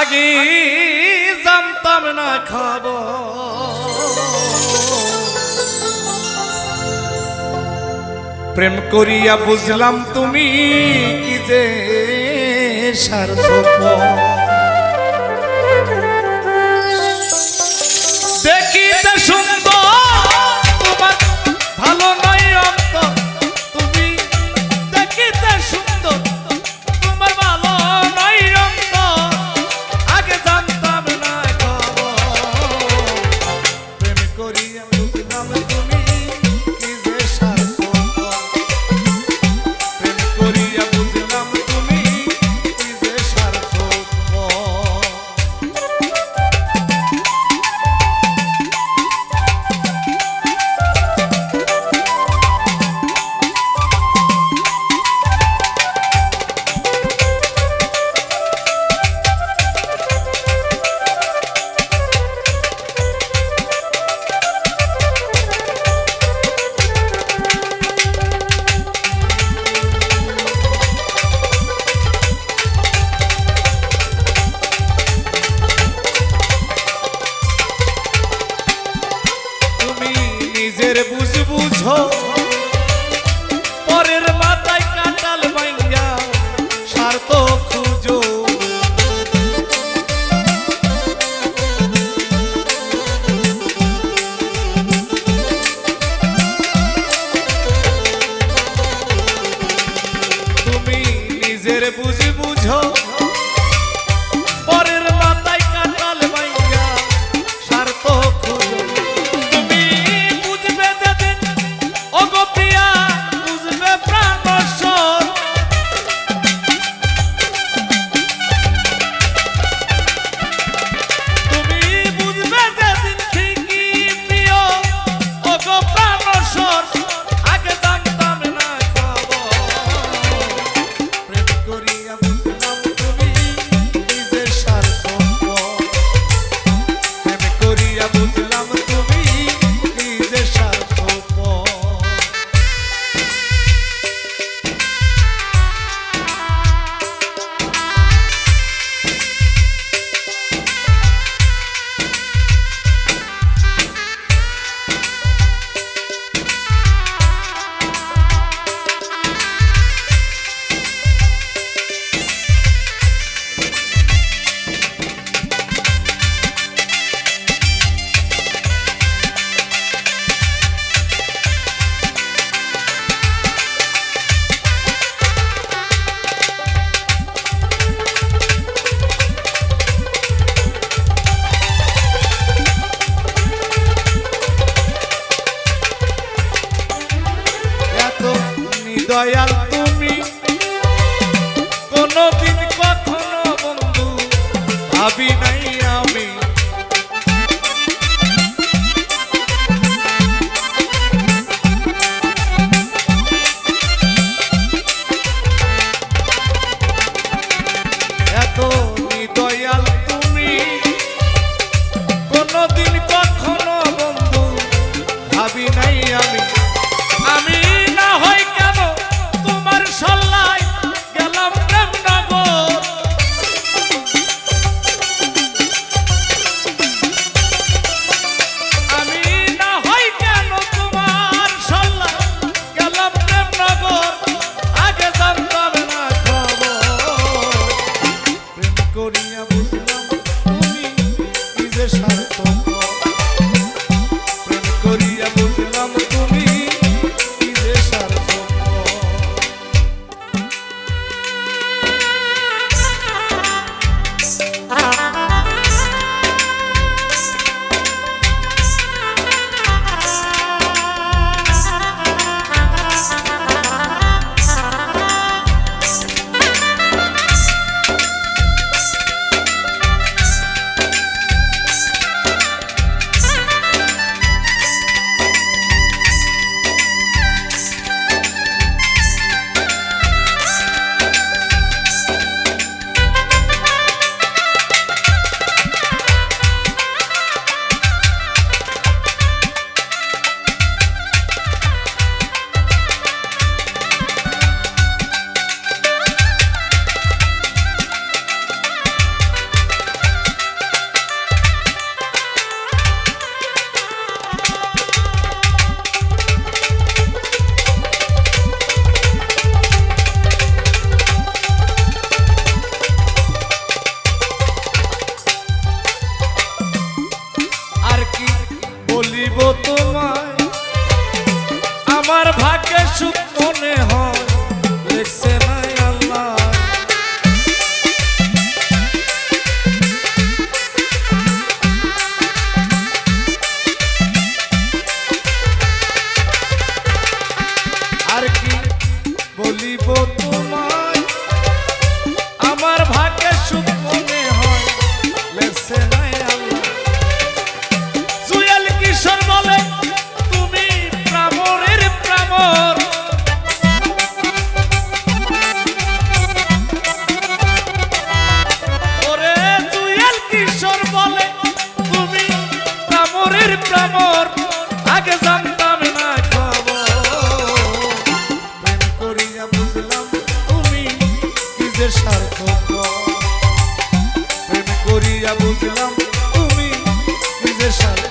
আগে জানতাম না খাবো প্রেম করিয়া বুঝলাম তুমি কি যে স্বার্থপর দেখিতে সুন্দর তোমার ভালো নয় অন্তর তুমি দেখিতে সুন্দর তোমার ভালো নয় অন্তর আগে জানতাম না খবর প্রেম করিয়া বুঝলাম তুমি কি যে স্বার্থপর প্রেম করিয়া বুঝলাম তুমি কি যে স্বার্থপর বুঝো পরের মাথায় কাটাল ভাইয়া স্বার্থ খুঁজো তুমি নিজের বুঝো পরের মাথায় কাটাল ভাইয়া স্বার্থ খুঁজো দয়াল তুমি কোনদিন কখনো বন্ধু ভাবি নাই আমি এত দয়াল তুমি কোনদিন কখনো বন্ধু ভাবি নাই আমি আমি না হয় কেন তোমার সল্লায় গেলাম প্রেমনগর প্রেম করিয়া বুঝলাম তুমি নিজে সার